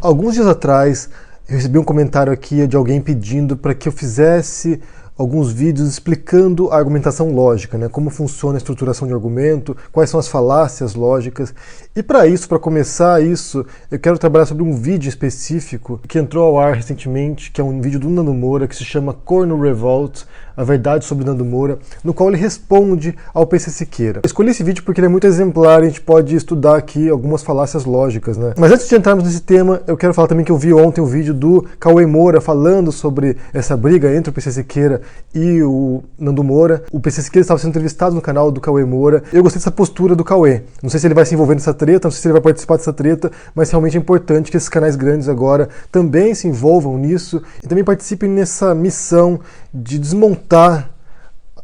Alguns dias atrás, eu recebi um comentário aqui de alguém pedindo para que eu fizesse alguns vídeos explicando a argumentação lógica, né? Como funciona a estruturação de argumento, quais são as falácias lógicas. E para isso, para começar isso, eu quero trabalhar sobre um vídeo específico que entrou ao ar recentemente, que é um vídeo do Nando Moura, que se chama Corno Revolt, a verdade sobre Nando Moura, no qual ele responde ao PC Siqueira. Eu escolhi esse vídeo porque ele é muito exemplar, a gente pode estudar aqui algumas falácias lógicas, né? Mas antes de entrarmos nesse tema, eu quero falar também que eu vi ontem um vídeo do Cauê Moura falando sobre essa briga entre o PC Siqueira e o Nando Moura. O PC Siqueira estava sendo entrevistado no canal do Cauê Moura. Eu gostei dessa postura do Cauê. Não sei se ele vai se envolver nessa treta, não sei se ele vai participar dessa treta, mas realmente é importante que esses canais grandes agora também se envolvam nisso e também participem nessa missão de desmontar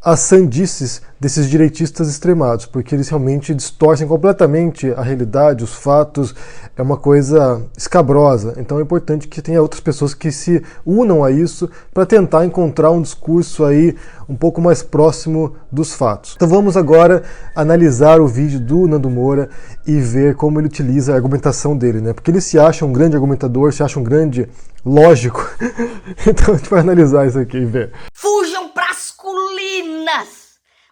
as sandices desses direitistas extremados, porque eles realmente distorcem completamente a realidade, os fatos, é uma coisa escabrosa. Então é importante que tenha outras pessoas que se unam a isso para tentar encontrar um discurso aí um pouco mais próximo dos fatos. Então vamos agora analisar o vídeo do Nando Moura e ver como ele utiliza a argumentação dele, né? Porque ele se acha um grande argumentador, se acha um grande lógico. Então a gente vai analisar isso aqui e ver. Fujam pras colinas!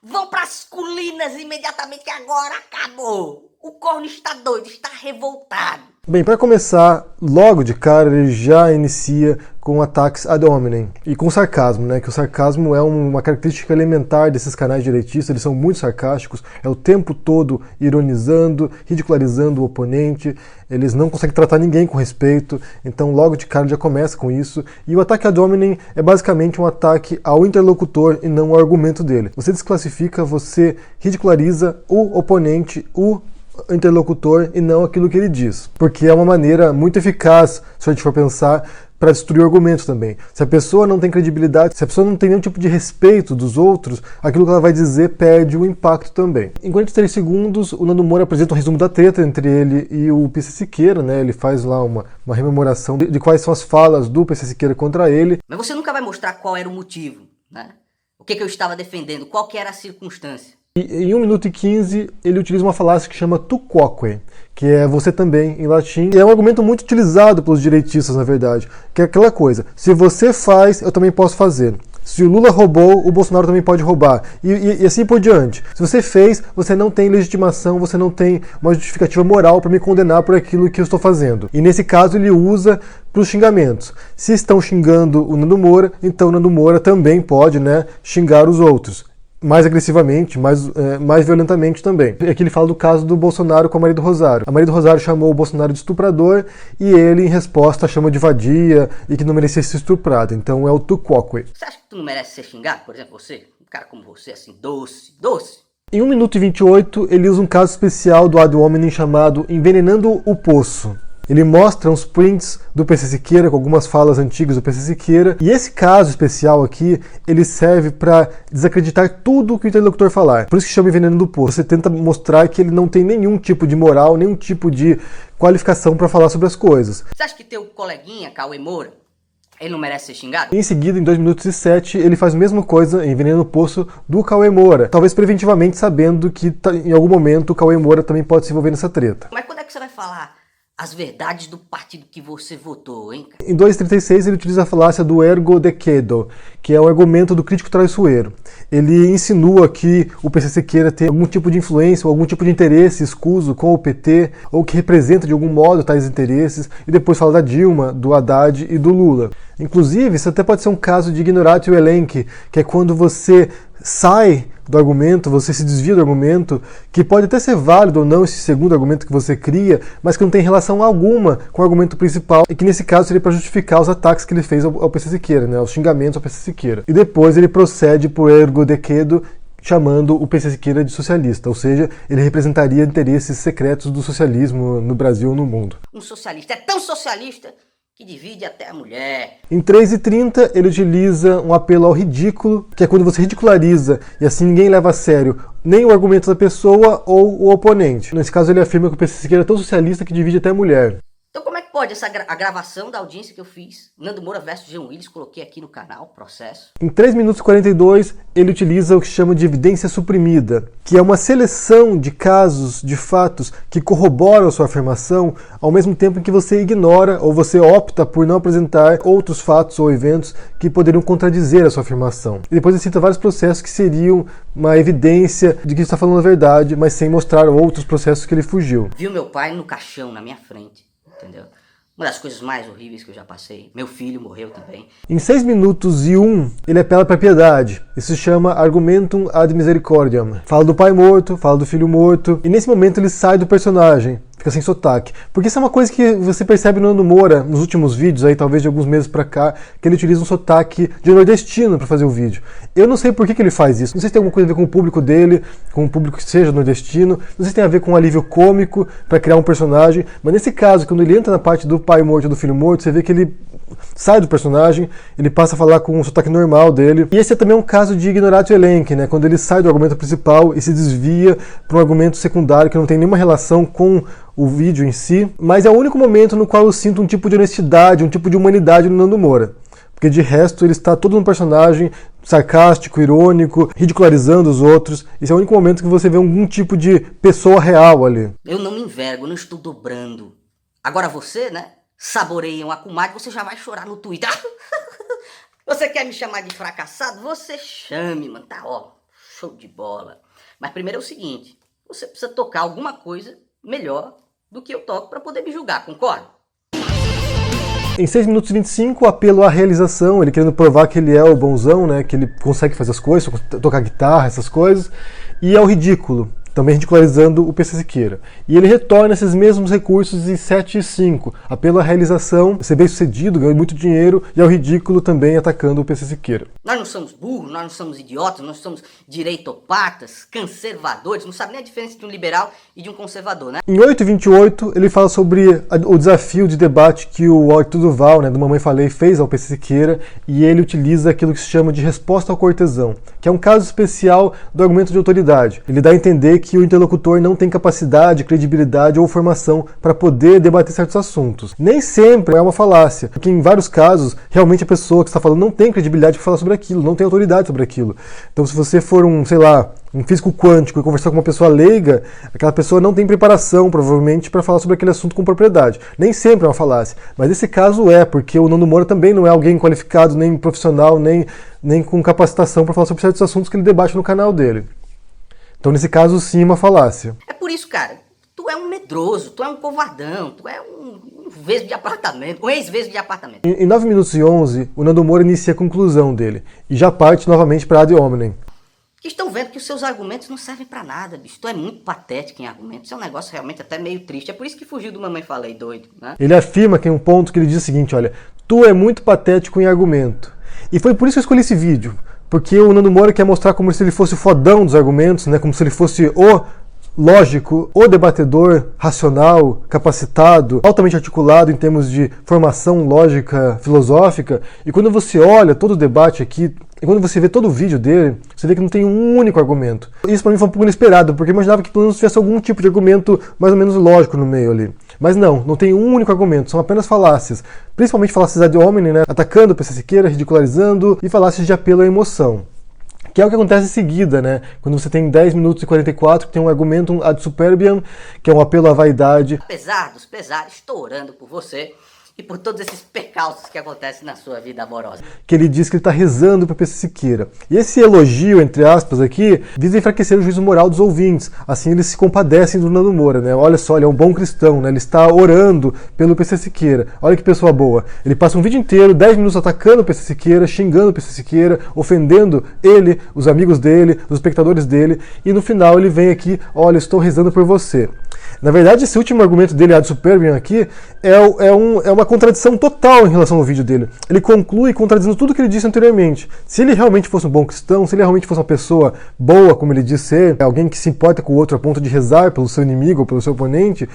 Vão pras colinas imediatamente, que agora acabou! O corno está doido, está revoltado. Bem, para começar, logo de cara ele já inicia com ataques ad hominem e com sarcasmo, né? Que o sarcasmo é uma característica elementar desses canais direitistas, eles são muito sarcásticos, é o tempo todo ironizando, ridicularizando o oponente, eles não conseguem tratar ninguém com respeito, então logo de cara já começa com isso. E o ataque ad hominem é basicamente um ataque ao interlocutor e não ao argumento dele. Você desclassifica, você ridiculariza o oponente, o interlocutor e não aquilo que ele diz, porque é uma maneira muito eficaz, se a gente for pensar, para destruir o argumento também. Se a pessoa não tem credibilidade, se a pessoa não tem nenhum tipo de respeito dos outros, aquilo que ela vai dizer perde o impacto também. Em 43 segundos, o Nando Moura apresenta um resumo da treta entre ele e o PC Siqueira, né? Ele faz lá uma rememoração de quais são as falas do PC Siqueira contra ele. Mas você nunca vai mostrar qual era o motivo, né? O que eu estava defendendo, qual que era a circunstância. E em 1 minuto e 15 ele utiliza uma falácia que chama tu quoque, que é você também em latim. E é um argumento muito utilizado pelos direitistas, na verdade, que é aquela coisa, se você faz, eu também posso fazer. Se o Lula roubou, o Bolsonaro também pode roubar. E assim por diante. Se você fez, você não tem legitimação, você não tem uma justificativa moral para me condenar por aquilo que eu estou fazendo. E nesse caso ele usa para os xingamentos. Se estão xingando o Nando Moura, então o Nando Moura também pode, né, xingar os outros. Mais agressivamente, mais violentamente também. Aqui ele fala do caso do Bolsonaro com a Maria do Rosário. A Maria do Rosário chamou o Bolsonaro de estuprador e ele, em resposta, chama de vadia e que não merecia ser estuprado. Então é o tu quoque. Você acha que tu não merece ser xingado, por exemplo, você? Um cara como você, assim, doce. Em 1 minuto e 28, ele usa um caso especial do ad hominem chamado Envenenando o Poço. Ele mostra uns prints do PC Siqueira, com algumas falas antigas do PC Siqueira. E esse caso especial aqui, ele serve para desacreditar tudo que o interlocutor falar. Por isso que chama Envenenando do Poço. Você tenta mostrar que ele não tem nenhum tipo de moral, nenhum tipo de qualificação para falar sobre as coisas. Você acha que teu coleguinha, Cauê Moura, ele não merece ser xingado? Em seguida, em 2 minutos e 7, ele faz a mesma coisa em Envenenando o Poço do Cauê Moura. Talvez preventivamente sabendo que em algum momento o Cauê Moura também pode se envolver nessa treta. Mas quando é que você vai falar as verdades do partido que você votou, hein? Em 2:36 ele utiliza a falácia do ergo decredo, que é o argumento do crítico traiçoeiro. Ele insinua que o PC Siqueira tem algum tipo de influência ou algum tipo de interesse escuso com o PT, ou que representa de algum modo tais interesses, e depois fala da Dilma, do Haddad e do Lula. Inclusive, isso até pode ser um caso de ignoratio elenchi, que é quando você sai do argumento, você se desvia do argumento, que pode até ser válido ou não esse segundo argumento que você cria, mas que não tem relação alguma com o argumento principal, e que nesse caso seria para justificar os ataques que ele fez ao PC Siqueira, né, os xingamentos ao PC Siqueira. E depois ele procede por ergo decredo, chamando o PC Siqueira de socialista, ou seja, ele representaria interesses secretos do socialismo no Brasil ou no mundo. Um socialista é tão socialista que divide até a mulher. Em 3:30 ele utiliza um apelo ao ridículo, que é quando você ridiculariza e assim ninguém leva a sério nem o argumento da pessoa ou o oponente. Nesse caso ele afirma que o PC Siqueira é tão socialista que divide até a mulher. Então como é que pode a gravação da audiência que eu fiz, Nando Moura versus Jean Willis, coloquei aqui no canal, processo. Em 3 minutos e 42, ele utiliza o que chama de evidência suprimida, que é uma seleção de casos, de fatos, que corroboram a sua afirmação, ao mesmo tempo em que você ignora ou você opta por não apresentar outros fatos ou eventos que poderiam contradizer a sua afirmação. E depois ele cita vários processos que seriam uma evidência de que está falando a verdade, mas sem mostrar outros processos que ele fugiu. Viu meu pai no caixão, na minha frente, entendeu? Uma das coisas mais horríveis que eu já passei. Meu filho morreu também. Em 6 minutos e 1, ele apela para a piedade. Isso se chama argumentum ad misericordiam. Fala do pai morto, fala do filho morto, e nesse momento ele sai do personagem. Fica sem sotaque. Porque isso é uma coisa que você percebe no Nando Moura, nos últimos vídeos, aí talvez de alguns meses pra cá, que ele utiliza um sotaque de nordestino pra fazer o vídeo. Eu não sei por que ele faz isso. Não sei se tem alguma coisa a ver com o público dele, com o público que seja nordestino. Não sei se tem a ver com um alívio cômico pra criar um personagem. Mas nesse caso, quando ele entra na parte do pai morto e do filho morto, você vê que ele sai do personagem, ele passa a falar com um sotaque normal dele. E esse é também um caso de ignoratio elenchi, né? Quando ele sai do argumento principal e se desvia para um argumento secundário que não tem nenhuma relação com o vídeo em si, mas é o único momento no qual eu sinto um tipo de honestidade, um tipo de humanidade no Nando Moura. Porque de resto ele está todo no personagem sarcástico, irônico, ridicularizando os outros. Esse é o único momento que você vê algum tipo de pessoa real ali. Eu não me envergo, eu não estou dobrando. Agora você, né? Saboreia uma comadre, você já vai chorar no Twitter. Você quer me chamar de fracassado? Você chame, mano. Tá, ó, show de bola. Mas primeiro é o seguinte, você precisa tocar alguma coisa melhor do que eu toco para poder me julgar, concorda? Em 6 minutos e 25, o apelo à realização, ele querendo provar que ele é o bonzão, né, que ele consegue fazer as coisas, tocar guitarra, essas coisas, e ao ridículo, também ridicularizando o PC Siqueira. E ele retorna esses mesmos recursos em 7 e 5, apelo à realização, ser bem sucedido, ganhando muito dinheiro, e ao ridículo também atacando o PC Siqueira. Nós não somos burros, nós não somos idiotas, nós somos direitopatas, conservadores, não sabe nem a diferença de um liberal e de um conservador, né? Em 8 e 28, ele fala sobre o desafio de debate que o Arthur Duval, né, do Mamãe Falei, fez ao PC Siqueira, e ele utiliza aquilo que se chama de resposta ao cortesão, que é um caso especial do argumento de autoridade. Ele dá a entender que o interlocutor não tem capacidade, credibilidade ou formação para poder debater certos assuntos. Nem sempre é uma falácia, porque em vários casos, realmente a pessoa que está falando não tem credibilidade para falar sobre aquilo, não tem autoridade sobre aquilo. Então se você for um físico quântico e conversar com uma pessoa leiga, aquela pessoa não tem preparação, provavelmente, para falar sobre aquele assunto com propriedade. Nem sempre é uma falácia, mas esse caso é, porque o Nando Moura também não é alguém qualificado, nem profissional, nem com capacitação para falar sobre certos assuntos que ele debate no canal dele. Então, nesse caso, sim, uma falácia. É por isso, cara, tu é um medroso, tu é um covardão, tu é um vesgo de apartamento, um ex-vesgo de apartamento. Em 9 minutos e 11, o Nando Moura inicia a conclusão dele, e já parte novamente para ad hominem. Que estão vendo que os seus argumentos não servem pra nada, bicho. Tu é muito patético em argumentos, isso é um negócio realmente até meio triste. É por isso que fugiu do Mamãe Falei, doido, né? Ele afirma que em um ponto que ele diz o seguinte, olha, tu é muito patético em argumento. E foi por isso que eu escolhi esse vídeo. Porque o Nando Moura quer mostrar como se ele fosse o fodão dos argumentos, né? Como se ele fosse o lógico, o debatedor racional, capacitado, altamente articulado em termos de formação lógica filosófica. E quando você olha todo o debate aqui, e quando você vê todo o vídeo dele, você vê que não tem um único argumento. Isso pra mim foi um pouco inesperado, porque eu imaginava que pelo menos tivesse algum tipo de argumento mais ou menos lógico no meio ali. Mas não tem um único argumento, são apenas falácias. Principalmente falácias ad hominem, né? Atacando o PC Siqueira, ridicularizando, e falácias de apelo à emoção. Que é o que acontece em seguida, né? Quando você tem 10 minutos e 44, que tem um argumentum ad superbiam, que é um apelo à vaidade. Apesar dos pesares, estou orando por você e por todos esses percalços que acontecem na sua vida amorosa. Que ele diz que ele está rezando para o PC Siqueira. E esse elogio, entre aspas, aqui, visa enfraquecer o juízo moral dos ouvintes. Assim eles se compadecem do Nando Moura, né? Olha só, ele é um bom cristão, né? Ele está orando pelo PC Siqueira. Olha que pessoa boa. Ele passa um vídeo inteiro, 10 minutos atacando o PC Siqueira, xingando o PC Siqueira, ofendendo ele, os amigos dele, os espectadores dele, e no final ele vem aqui, olha, estou rezando por você. Na verdade, esse último argumento dele, ad superbiam aqui, é uma contradição total em relação ao vídeo dele. Ele conclui contradizendo tudo que ele disse anteriormente. Se ele realmente fosse um bom cristão, se ele realmente fosse uma pessoa boa, como ele diz ser, alguém que se importa com o outro a ponto de rezar pelo seu inimigo ou pelo seu oponente,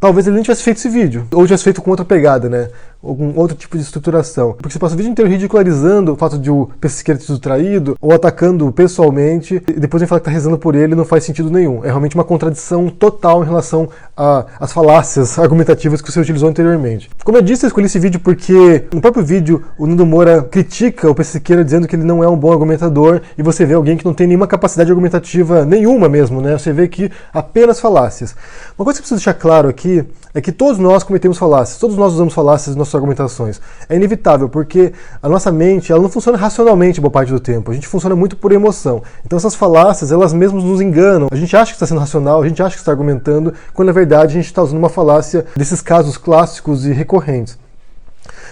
talvez ele nem tivesse feito esse vídeo. Ou tivesse feito com outra pegada, né? algum outro tipo de estruturação. Porque você passa o vídeo inteiro ridicularizando o fato de o PC Siqueira ter sido traído, ou atacando-o pessoalmente, e depois vem falar que está rezando por ele, não faz sentido nenhum. É realmente uma contradição total em relação às falácias argumentativas que você utilizou anteriormente. Como eu disse, eu escolhi esse vídeo porque no próprio vídeo o Nando Moura critica o PC Siqueira dizendo que ele não é um bom argumentador, e você vê alguém que não tem nenhuma capacidade argumentativa nenhuma mesmo, né? Você vê que apenas falácias. Uma coisa que eu preciso deixar claro aqui é que todos nós cometemos falácias, todos nós usamos falácias nas nossas argumentações. É inevitável, porque a nossa mente ela não funciona racionalmente boa parte do tempo, a gente funciona muito por emoção. Então essas falácias, elas mesmas nos enganam. A gente acha que está sendo racional, a gente acha que está argumentando, quando na verdade a gente está usando uma falácia desses casos clássicos e recorrentes.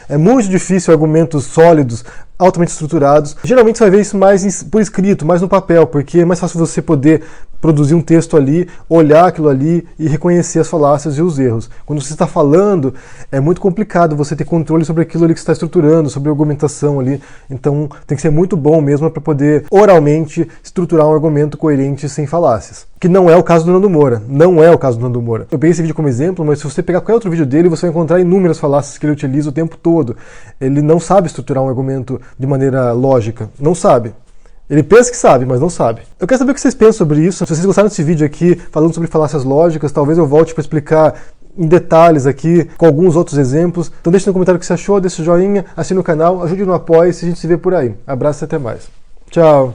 É muito difícil argumentos sólidos, altamente estruturados. Geralmente você vai ver isso mais por escrito, mais no papel, porque é mais fácil você poder produzir um texto ali, olhar aquilo ali e reconhecer as falácias e os erros. Quando você está falando, é muito complicado você ter controle sobre aquilo ali que você está estruturando, sobre a argumentação ali. Então tem que ser muito bom mesmo para poder oralmente estruturar um argumento coerente sem falácias. Que não é o caso do Nando Moura. Não é o caso do Nando Moura. Eu peguei esse vídeo como exemplo, mas se você pegar qualquer outro vídeo dele, você vai encontrar inúmeras falácias que ele utiliza o tempo todo. Ele não sabe estruturar um argumento de maneira lógica. Não sabe. Ele pensa que sabe, mas não sabe. Eu quero saber o que vocês pensam sobre isso. Se vocês gostaram desse vídeo aqui, falando sobre falácias lógicas, talvez eu volte para explicar em detalhes aqui, com alguns outros exemplos. Então deixe no comentário o que você achou, deixe o joinha, assine o canal, ajude no apoio e a gente se vê por aí. Abraço e até mais. Tchau!